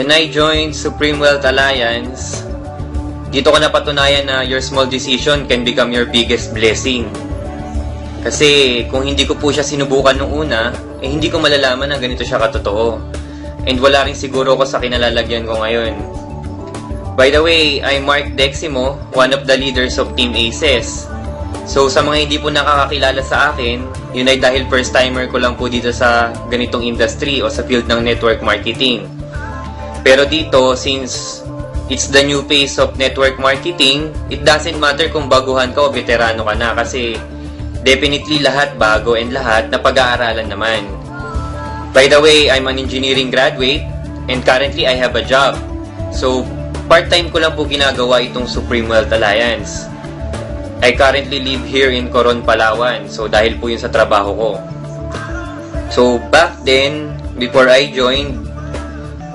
When I joined Supreme Wealth Alliance, dito ko napatunayan na your small decision can become your biggest blessing. Kasi kung hindi ko po siya sinubukan nung una, hindi ko malalaman na ganito siya katotoo. And wala rin siguro ko sa kinalalagyan ko ngayon. By the way, I'm Mark Deximo, one of the leaders of Team ACES. So sa mga hindi po nakakakilala sa akin, yun ay dahil first timer ko lang po dito sa ganitong industry o sa field ng network marketing. Pero dito, since it's the new phase of network marketing, it doesn't matter kung baguhan ka o veterano ka na kasi definitely lahat bago and lahat na pag-aaralan naman. By the way, I'm an engineering graduate and currently I have a job. So, part-time ko lang po ginagawa itong Supreme Wealth Alliance. I currently live here in Coron, Palawan. So, dahil po yun sa trabaho ko. So, back then, before I joined,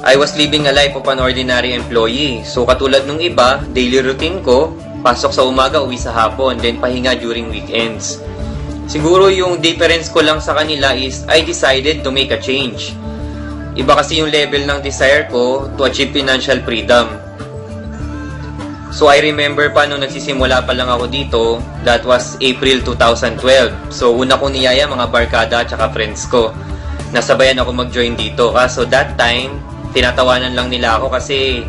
I was living a life of an ordinary employee. So, katulad nung iba, daily routine ko, pasok sa umaga, uwi sa hapon, then pahinga during weekends. Siguro yung difference ko lang sa kanila is I decided to make a change. Iba kasi yung level ng desire ko to achieve financial freedom. So I remember pa nung nagsisimula pa lang ako dito, that was April 2012. So una kong niyaya mga barkada at saka friends ko. Nasabayan ako mag-join dito. So that time, tinatawanan lang nila ako kasi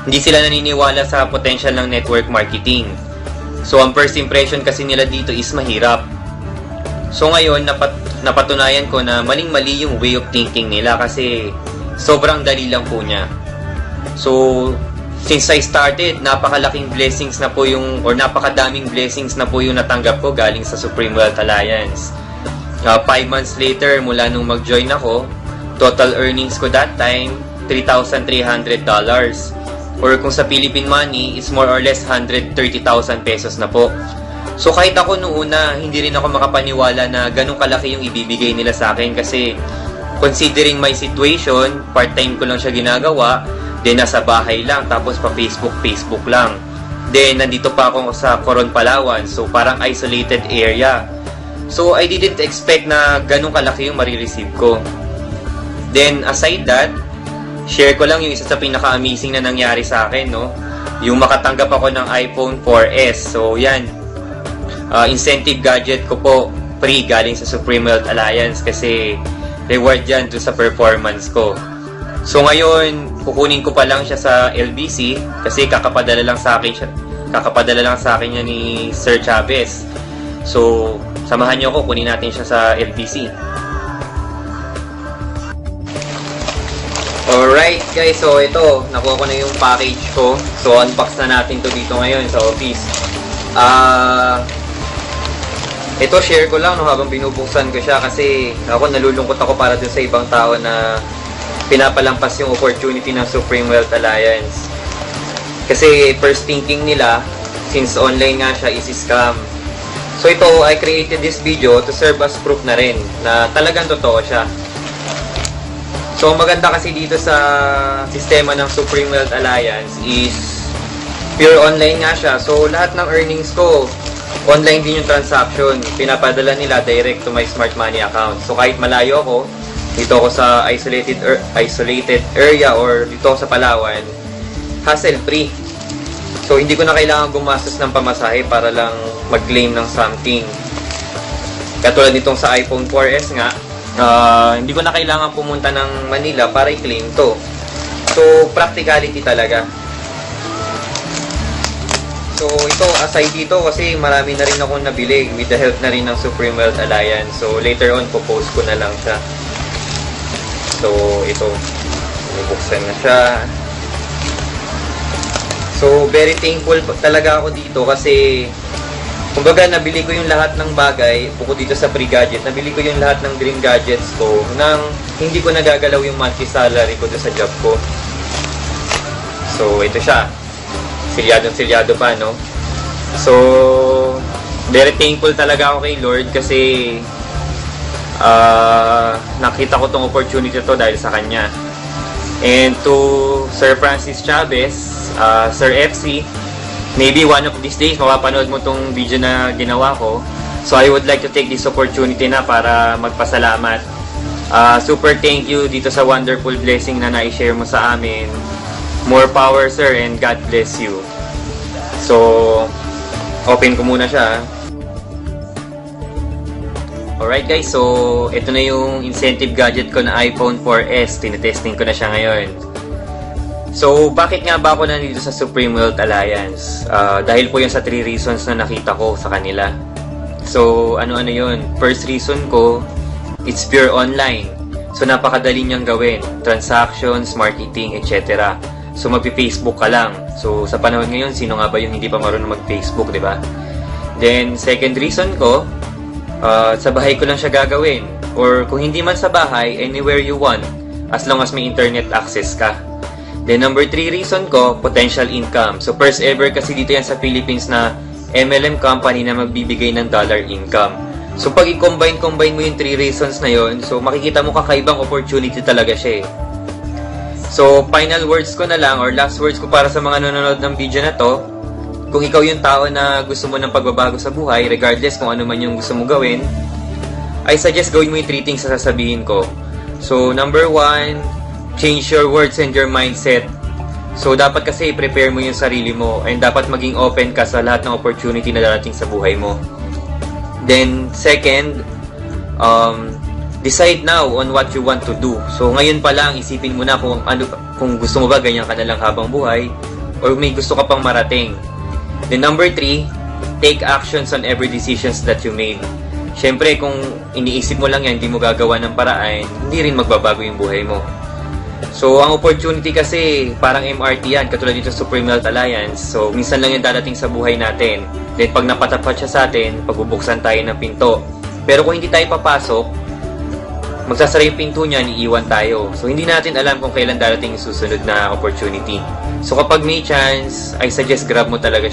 hindi sila naniniwala sa potential ng network marketing. So ang first impression kasi nila dito is mahirap. So ngayon, napatunayan ko na maling-mali yung way of thinking nila kasi sobrang dali lang po niya. So, since I started, napakalaking blessings na po yung, or napakadaming blessings na po yung natanggap ko galing sa Supreme Wealth Alliance. 5 months later, mula nung mag-join ako, total earnings ko that time, $3,300. Or kung sa Philippine money, is more or less 130,000 pesos na po. So kahit ako noong una, hindi rin ako makapaniwala na ganun kalaki yung ibibigay nila sa akin kasi considering my situation, part-time ko lang siya ginagawa, then nasa bahay lang, tapos pa Facebook lang. Then nandito pa ako sa Coron, Palawan, so parang isolated area. So I didn't expect na ganun kalaki yung marireceive ko. Then aside that, share ko lang yung isa sa pinaka-amazing na nangyari sa akin, no? Yung makatanggap ako ng iPhone 4S. So yan, incentive gadget ko po, free galing sa Supreme Wealth Alliance kasi reward yan to sa performance ko. So ngayon, kukunin ko pa lang siya sa LBC kasi kakapadala lang sa akin niya ni Sir Chavez. So, samahan niyo ako, kunin natin siya sa LBC. Alright guys, so ito, nakuha ko na yung package ko. So, unbox na natin to dito ngayon sa office. Ito, share ko lang no, habang binubuksan ko siya kasi ako nalulungkot ako para dun sa ibang tao na pinapalampas yung opportunity ng Supreme Wealth Alliance. Kasi first thinking nila, since online nga siya, is scam. So ito, I created this video to serve as proof na rin na talagang totoo siya. So maganda kasi dito sa sistema ng Supreme Wealth Alliance is pure online nga siya. So lahat ng earnings ko, online din yung transaction. Pinapadala nila direct to my smart money account. So kahit malayo ako, dito ako sa isolated area or dito ako sa Palawan, hassle free. So hindi ko na kailangan gumastos ng pamasahe para lang mag-claim ng something. Katulad nitong sa iPhone 4S nga, hindi ko na kailangan pumunta ng Manila para i-claim to. So practicality talaga. So ito, aside dito kasi marami na rin akong nabili with the help na rin ng Supreme Wealth Alliance. So later on, popost ko na lang siya. So ito, bubuksan na siya. So very thankful talaga ako dito kasi kumbaga nabili ko yung lahat ng bagay bukod dito sa free gadget. Nabili ko yung lahat ng dream gadgets ko nang hindi ko nagagalaw yung monthly salary ko sa job ko. So ito siya. Silyado pa, no? So, very thankful talaga ako kay Lord kasi nakita ko tong opportunity to dahil sa kanya. And to Sir Francis Chavez, Sir FC, maybe one of these days mapapanood mo tong video na ginawa ko. So I would like to take this opportunity na para magpasalamat. Super thank you dito sa wonderful blessing na na-share mo sa amin. More power, sir, and God bless you. So, open ko muna siya. Alright guys, so ito na yung incentive gadget ko na iPhone 4S. Tinetesting ko na siya ngayon. So, bakit nga ba ako nandito sa Supreme Wealth Alliance? Dahil po yun sa 3 reasons na nakita ko sa kanila. So, ano-ano yun? First reason ko, it's pure online. So, napakadali niyang gawin. Transactions, marketing, etc. So, magpi-Facebook ka lang. So, sa panahon ngayon, sino nga ba yung hindi pa marunong mag-Facebook, di ba? Then, second reason ko, sa bahay ko lang siya gagawin. Or kung hindi man sa bahay, anywhere you want. As long as may internet access ka. Then, number 3 reason ko, potential income. So, first ever kasi dito yan sa Philippines na MLM company na magbibigay ng dollar income. So, pag i-combine mo yung 3 reasons na yon, so, makikita mo kakaibang opportunity talaga siya eh. So, final words ko na lang, or last words ko para sa mga nanonood ng video na to, kung ikaw yung tao na gusto mo ng pagbabago sa buhay, regardless kung ano man yung gusto mo gawin, I suggest gawin mo yung 3 things na sasabihin ko. So, number 1, change your words and your mindset. So, dapat kasi i-prepare mo yung sarili mo and dapat maging open ka sa lahat ng opportunity na darating sa buhay mo. Then, second, decide now on what you want to do. So, ngayon pa lang, isipin mo na kung gusto mo ba ganyan ka na lang habang buhay or may gusto ka pang marating. Then, number 3, take actions on every decisions that you made. Siyempre, kung iniisip mo lang yan, hindi mo gagawa ng paraan, hindi rin magbabago yung buhay mo. So, ang opportunity kasi, parang MRT yan, katulad dito sa Supreme Wealth Alliance. So, minsan lang yan dadating sa buhay natin. Then, pag napatapat siya sa atin, pagbubuksan tayo ng pinto. Pero kung hindi tayo papasok, magsasara yung pinto niya, iiwan tayo. So, hindi natin alam kung kailan darating yung susunod na opportunity. So, kapag may chance, I suggest grab mo talaga siya.